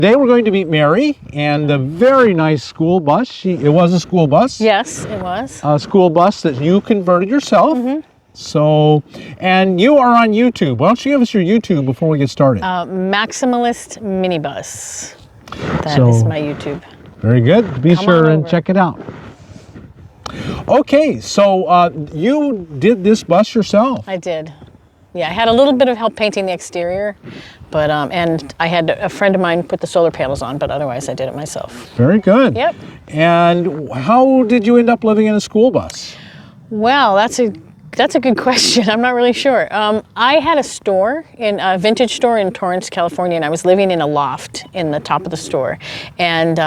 Today we're going to meet Mary and the very nice school bus. It was a school bus. Yes, it was. A school bus that you converted yourself. So, and you are on YouTube. Why don't you give us your YouTube before we get started? Maximalist Minibus. That is my YouTube. Very good. Be sure and check it out. Okay, so you did this bus yourself. I did. Yeah, I had a little bit of help painting the exterior, but and I had a friend of mine put the solar panels on, but otherwise I did it myself. Very good. Yep. And how did you end up living in a school bus? Well, that's a good question. I'm not really sure. I had a vintage store in Torrance, California, and I was living in a loft in the top of the store. And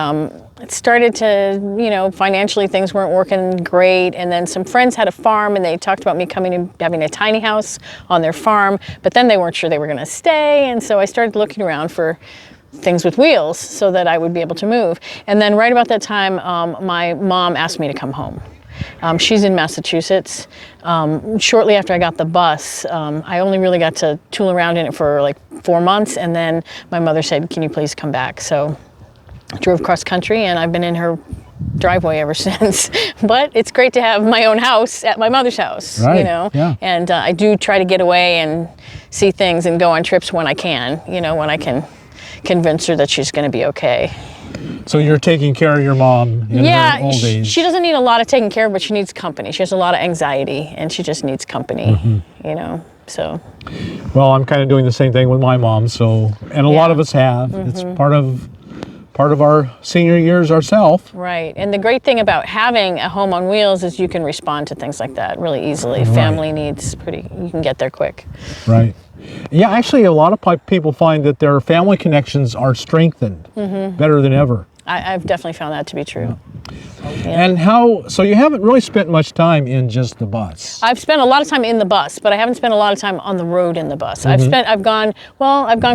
it started to, financially things weren't working great. And then some friends had a farm and they talked about me coming and having a tiny house on their farm, but then they weren't sure they were going to stay. And so I started looking around for things with wheels so that I would be able to move. And then right about that time, my mom asked me to come home. She's in Massachusetts. Shortly after I got the bus, I only really got to tool around in it for like 4 months, and then my mother said, "Can you please come back?" So I drove cross country, and I've been in her driveway ever since. But it's great to have my own house at my mother's house, right. Yeah. And I do try to get away and see things and go on trips when I can, when I can convince her that she's going to be okay. So you're taking care of your mom in her old age. She doesn't need a lot of taking care of, but she needs company. She has a lot of anxiety, and she just needs company, so. Well, I'm kind of doing the same thing with my mom, and a lot of us have. It's part of our senior years ourselves. Right, and the great thing about having a home on wheels is you can respond to things like that really easily. Right. Family needs you can get there quick. Right. Yeah, actually, a lot of people find that their family connections are strengthened better than ever. I've definitely found that to be true. Yeah. And so you haven't really spent much time in just the bus. I've spent a lot of time in the bus, but I haven't spent a lot of time on the road in the bus. I've gone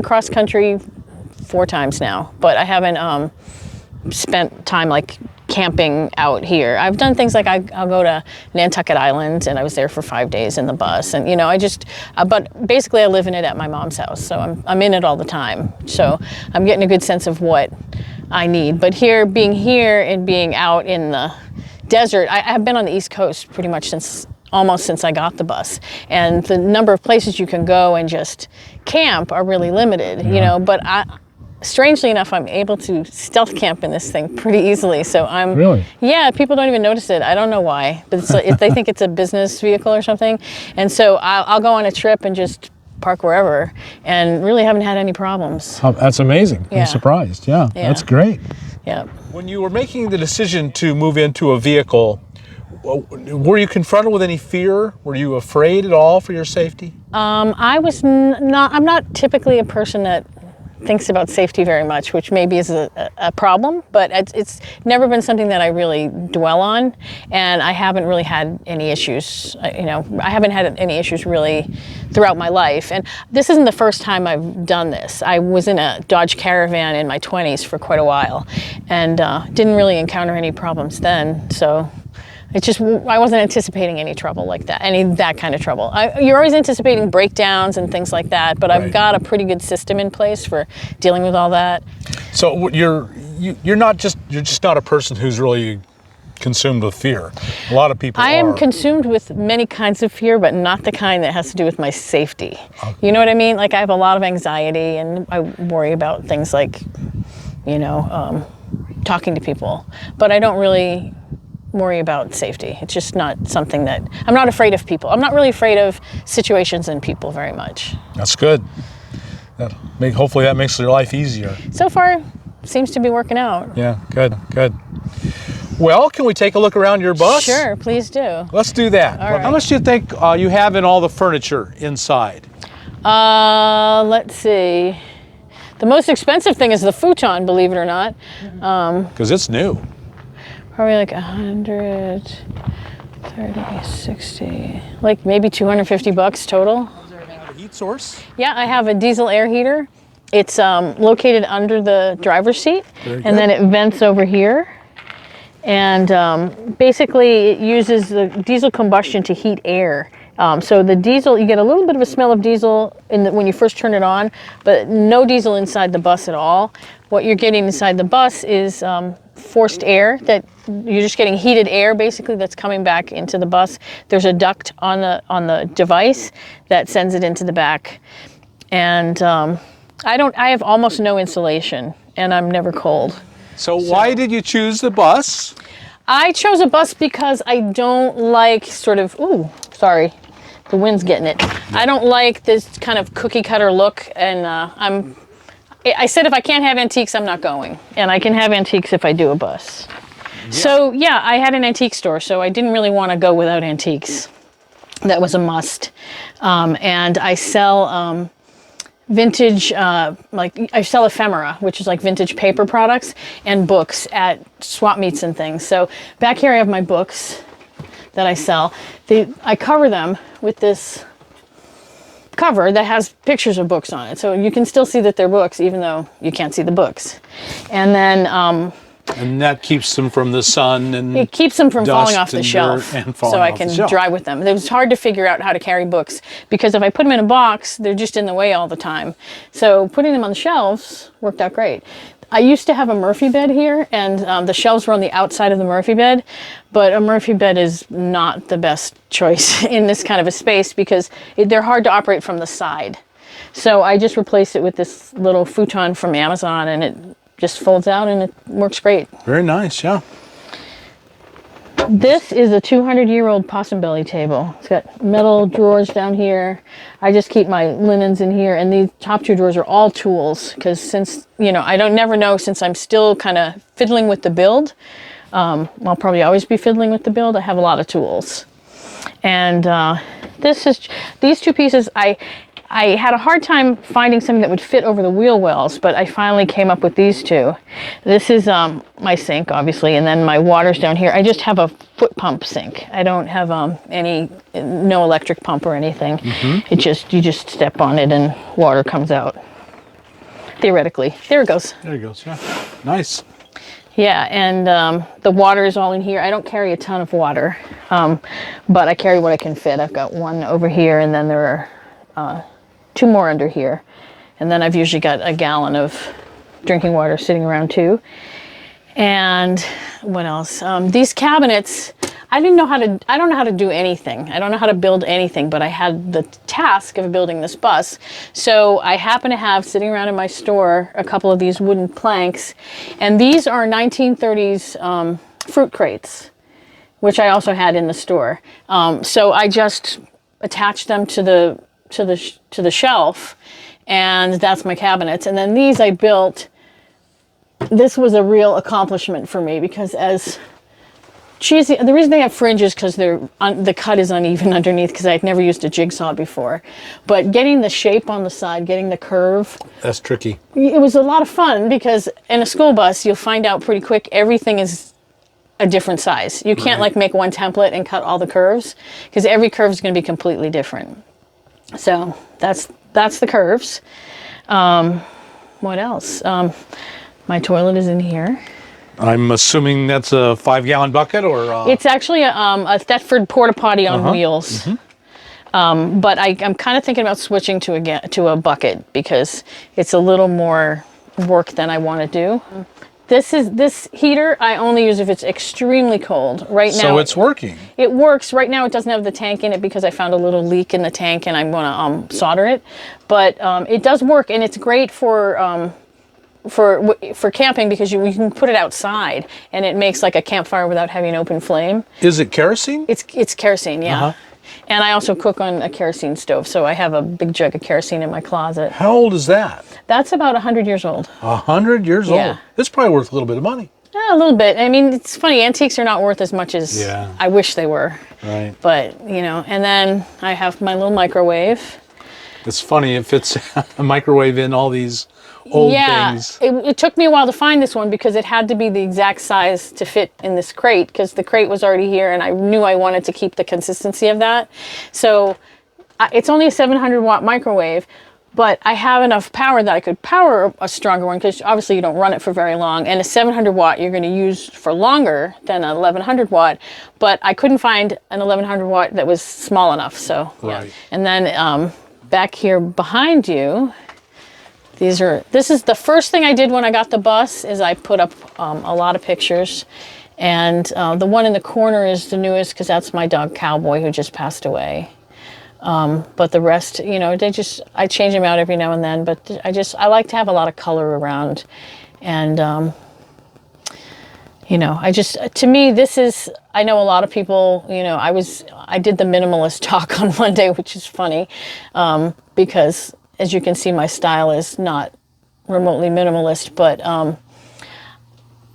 cross country 4 times now, but I haven't spent time like camping out here. I've done things like I'll go to Nantucket Island, and I was there for 5 days in the bus, and but basically I live in it at my mom's house, so I'm in it all the time. So I'm getting a good sense of what I need. But being here and being out in the desert, I have been on the East Coast pretty much almost since I got the bus, and the number of places you can go and just camp are really limited, but strangely enough, I'm able to stealth camp in this thing pretty easily. So Really? Yeah, people don't even notice it. I don't know why, but they think it's a business vehicle or something. And so I'll go on a trip and just park wherever, and really haven't had any problems. Oh, that's amazing. Yeah. I'm surprised. Yeah, that's great. Yeah. When you were making the decision to move into a vehicle, were you confronted with any fear? Were you afraid at all for your safety? I'm not typically a person that thinks about safety very much, which maybe is a problem, but it's never been something that I really dwell on, and I haven't really had any issues. I haven't had any issues really throughout my life, and this isn't the first time I've done this. I was in a Dodge Caravan in my 20s for quite a while, and didn't really encounter any problems then, so I wasn't anticipating any trouble like that, that kind of trouble. You're always anticipating breakdowns and things like that, but I've got a pretty good system in place for dealing with all that. So you're just not a person who's really consumed with fear. A lot of people I am consumed with many kinds of fear, but not the kind that has to do with my safety. Okay. You know what I mean? Like, I have a lot of anxiety, and I worry about things like, talking to people, but I don't really worry about safety. It's just not something that I'm not afraid of people. I'm not really afraid of situations and people very much. That's good. Hopefully that makes your life easier. So far, seems to be working out. Yeah, good. Well, can we take a look around your bus? Sure, please do. Let's do that. All right. How much do you think you have in all the furniture inside? Let's see. The most expensive thing is the futon, believe it or not. Because it's new. Probably like 130, 60, like maybe $250 total. Is there a heat source? Yeah, I have a diesel air heater. It's located under the driver's seat, and then it vents over here. And basically it uses the diesel combustion to heat air. So the diesel, you get a little bit of a smell of diesel when you first turn it on, but no diesel inside the bus at all. what you're getting inside the bus is forced air, that you're just getting heated air basically that's coming back into the bus. There's a duct on the device that sends it into the back. And I have almost no insulation, and I'm never cold. So why did you choose the bus? I chose a bus because I don't like sort of, ooh, sorry, the wind's getting it. I don't like this kind of cookie cutter look, and I said if I can't have antiques, I'm not going. And I can have antiques if I do a bus. Yeah. So yeah, I had an antique store, so I didn't really want to go without antiques. That was a must. And I sell vintage, I sell ephemera, which is like vintage paper products, and books at swap meets and things. So back here I have my books that I sell. I cover them with this cover that has pictures of books on it, so you can still see that they're books even though you can't see the books. And then and that keeps them from the sun, and it keeps them from falling off the shelf, so I can dry with them. It was hard to figure out how to carry books, because if I put them in a box, they're just in the way all the time. So putting them on the shelves worked out great. I used to have a Murphy bed here, and the shelves were on the outside of the Murphy bed, but a Murphy bed is not the best choice in this kind of a space because they're hard to operate from the side. So I just replaced it with this little futon from Amazon, and it just folds out and it works great. Very nice, yeah. This is a 200-year-old possum belly table. It's got metal drawers down here. I just keep my linens in here, and these top two drawers are all tools, because since, I don't never know, since I'm still kind of fiddling with the build, I'll probably always be fiddling with the build, I have a lot of tools. And these two pieces, I had a hard time finding something that would fit over the wheel wells, but I finally came up with these two. This is my sink, obviously, and then my water's down here. I just have a foot pump sink. I don't have no electric pump or anything. Mm-hmm. You just step on it and water comes out. Theoretically. There it goes. There it goes, yeah. Nice. Yeah, and the water is all in here. I don't carry a ton of water, but I carry what I can fit. I've got one over here, and then there are two more under here, and then I've usually got a gallon of drinking water sitting around too. And what else? These cabinets, I don't know how to do anything. I don't know how to build anything, but I had the task of building this bus. So I happen to have sitting around in my store a couple of these wooden planks, and these are 1930s fruit crates, which I also had in the store. So I just attached them to the shelf, and that's my cabinets. And then these I built. This was a real accomplishment for me, because as cheesy, the reason they have fringes because the cut is uneven underneath, because I'd never used a jigsaw before. But getting the shape on the side, getting the curve, that's tricky. It was a lot of fun, because in a school bus you'll find out pretty quick everything is a different size. You can't like make one template and cut all the curves, because every curve is going to be completely different. So that's the curves. What else? My toilet is in here. I'm assuming that's a 5-gallon bucket, or it's actually a Thetford porta potty on wheels. Mm-hmm. But I'm kind of thinking about switching to a bucket, because it's a little more work than I want to do. This heater I only use if it's extremely cold. Right now, so it's working. It works. Right now it doesn't have the tank in it because I found a little leak in the tank, and I'm going to solder it. But it does work, and it's great for camping, because you can put it outside and it makes like a campfire without having an open flame. Is it kerosene? It's kerosene, yeah. And I also cook on a kerosene stove, so I have a big jug of kerosene in my closet. How old is that? That's about 100 years old. 100 years old? It's probably worth a little bit of money. Yeah, a little bit. I mean, it's funny, antiques are not worth as much as I wish they were. Right. But, and then I have my little microwave. It's funny, it fits a microwave in all these old things. It took me a while to find this one, because it had to be the exact size to fit in this crate, because the crate was already here, and I knew I wanted to keep the consistency of that. So it's only a 700-watt microwave, but I have enough power that I could power a stronger one, because obviously you don't run it for very long, and a 700-watt you're going to use for longer than an 1100-watt, but I couldn't find an 1100-watt that was small enough. So and then back here behind you, This is the first thing I did when I got the bus is I put up a lot of pictures. And the one in the corner is the newest because that's my dog Cowboy who just passed away. But the rest, you know, I change them out every now and then, but I like to have a lot of color around. And, you know, to me, I know a lot of people, you know, I did the minimalist talk on Monday, which is funny, because as you can see, my style is not remotely minimalist, but,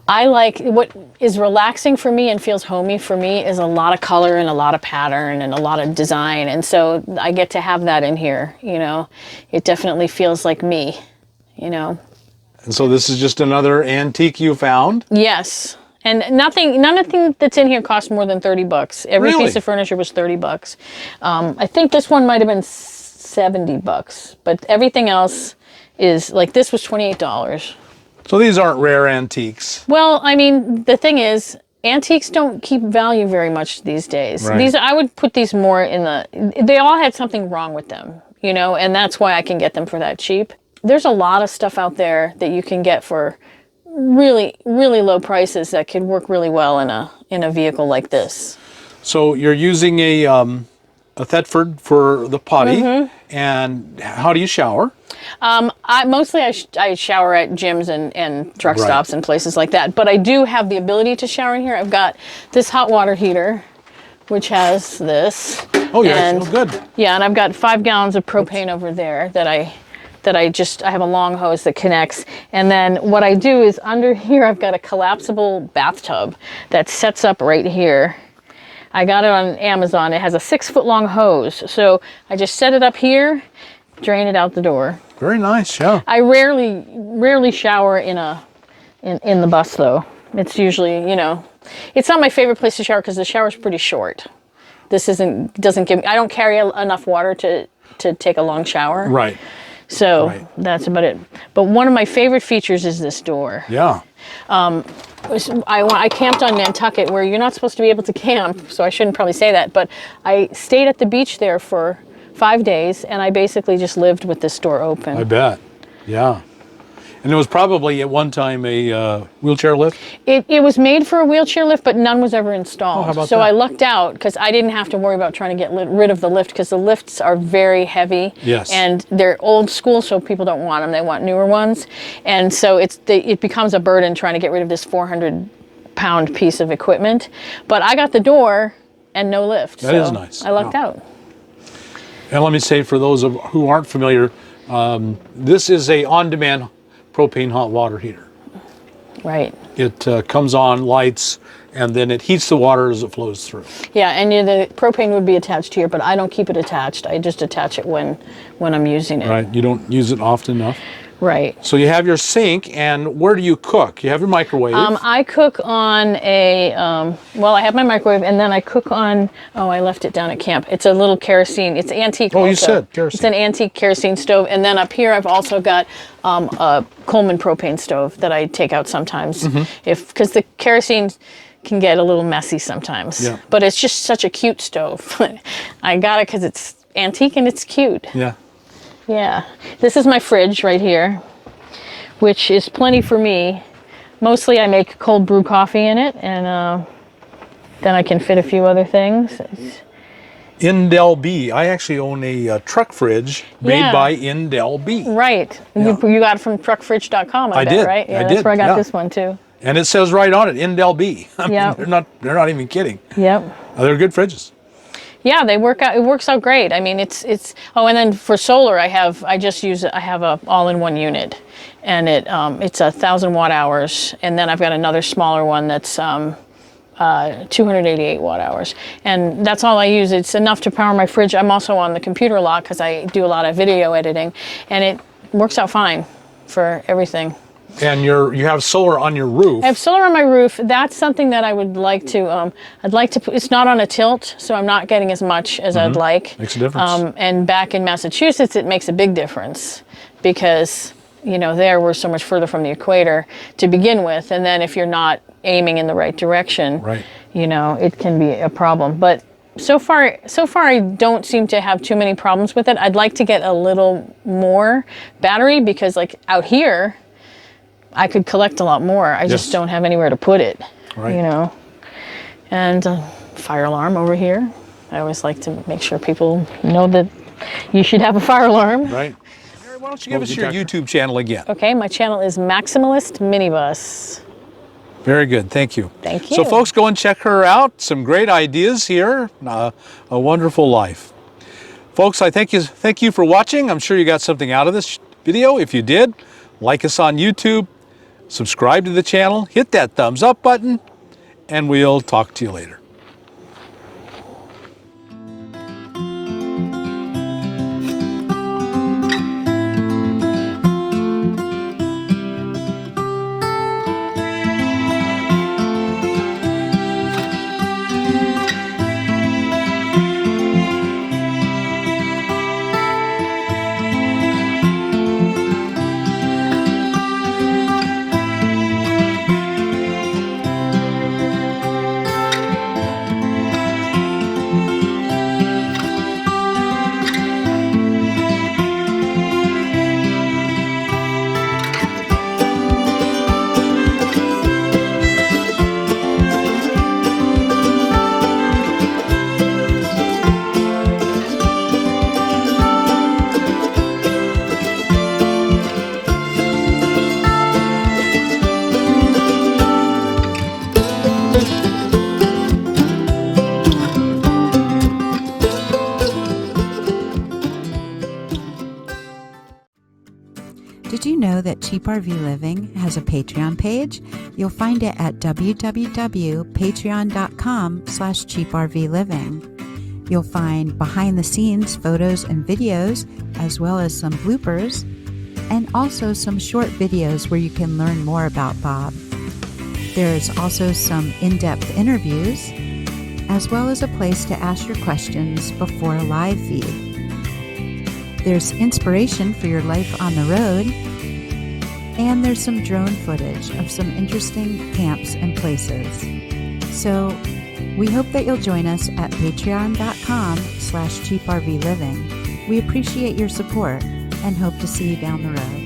I like what is relaxing for me and feels homey for me is a lot of color and a lot of pattern and a lot of design. And so I get to have that in here, you know. It definitely feels like me, you know. And so this is just another antique you found? Yes. And nothing that's in here costs more than $30. Every Really? piece of furniture was $30. I think this one might have been $70, but everything else is like this was $28. So these aren't rare antiques. Well, I mean, the thing is, antiques don't keep value very much these days. Right. I would put these more they all had something wrong with them, you know, and that's why I can get them for that cheap. There's a lot of stuff out there that you can get for really, really low prices that could work really well in a vehicle like this. So you're using a Thetford for the potty, and how do you shower? I shower at gyms and truck stops and places like that, but I do have the ability to shower in here. I've got this hot water heater, which has this. Oh, yeah, oh, good. Yeah, and I've got 5 gallons of propane over there that I have a long hose that connects. And then what I do is under here, I've got a collapsible bathtub that sets up right here. I got it on Amazon. It has a 6-foot long hose. So I just set it up here, drain it out the door. Very nice, yeah. I rarely shower in the bus though. It's usually, you know, it's not my favorite place to shower because the shower's pretty short. This doesn't give me, I don't carry enough water to take a long shower. Right. So that's about it. But one of my favorite features is this door. Yeah. I camped on Nantucket where you're not supposed to be able to camp, so I shouldn't probably say that, but I stayed at the beach there for 5 days and I basically just lived with this door open. I bet. Yeah. And it was probably at one time a wheelchair lift? It was made for a wheelchair lift, but none was ever installed. Oh, how about so that? I lucked out because I didn't have to worry about trying to get rid of the lift because the lifts are very heavy. Yes. And they're old school, so people don't want them. They want newer ones. And so it becomes a burden trying to get rid of this 400-pound piece of equipment. But I got the door and no lift. That is nice. I lucked out. And let me say, for those who aren't familiar, this is a on-demand propane hot water heater. Right. It comes on, lights, and then it heats the water as it flows through. Yeah, and the propane would be attached here, but I don't keep it attached. I just attach it when I'm using it. Right. You don't use it often enough. Right. So you have your sink, and where do you cook? You have your microwave. I cook on I have my microwave, and then I cook on, I left it down at camp. It's a little kerosene. It's antique. Oh, you said kerosene. It's an antique kerosene stove. And then up here, I've also got a Coleman propane stove that I take out sometimes. Because the kerosene can get a little messy sometimes. Yeah. But it's just such a cute stove. I got it because it's antique and it's cute. Yeah. Yeah, this is my fridge right here, which is plenty for me. Mostly I make cold brew coffee in it, and then I can fit a few other things. Indel B. I actually own a truck fridge made by Indel B. Right. Yeah. You got it from truckfridge.com, I bet, did. right? Yeah, I that's did. where I got this one too. And it says right on it, Indel B. I mean, they're not even kidding. Yep. They're good fridges. Yeah, they work out. It works out great. I mean, it's. Oh, and then for solar, I have a all-in-one unit, and it's 1,000 watt hours, and then I've got another smaller one that's 288 watt hours, and that's all I use. It's enough to power my fridge. I'm also on the computer a lot because I do a lot of video editing, and it works out fine for everything. And you have solar on your roof. I have solar on my roof. That's something that I would like to. I'd like to put. It's not on a tilt, so I'm not getting as much as I'd like. Makes a difference. And back in Massachusetts, it makes a big difference because there we're so much further from the equator to begin with, and then if you're not aiming in the right direction, right. It can be a problem. But so far I don't seem to have too many problems with it. I'd like to get a little more battery because like out here, I could collect a lot more. I just don't have anywhere to put it, right. you know. And fire alarm over here. I always like to make sure people know that you should have a fire alarm. Right. Mary, why don't you give us your YouTube channel again? Okay, my channel is Maximalist Minibus. Very good, thank you. Thank you. So folks, go and check her out. Some great ideas here, a wonderful life. Folks, I thank you for watching. I'm sure you got something out of this video. If you did, like us on YouTube, subscribe to the channel, hit that thumbs up button, and we'll talk to you later. Did you know that Cheap RV Living has a Patreon page? You'll find it at www.patreon.com/cheaprvliving. You'll find behind the scenes photos and videos, as well as some bloopers, and also some short videos where you can learn more about Bob. There's also some in-depth interviews, as well as a place to ask your questions before a live feed. There's inspiration for your life on the road, and there's some drone footage of some interesting camps and places. So we hope that you'll join us at patreon.com/cheaprvliving. We appreciate your support and hope to see you down the road.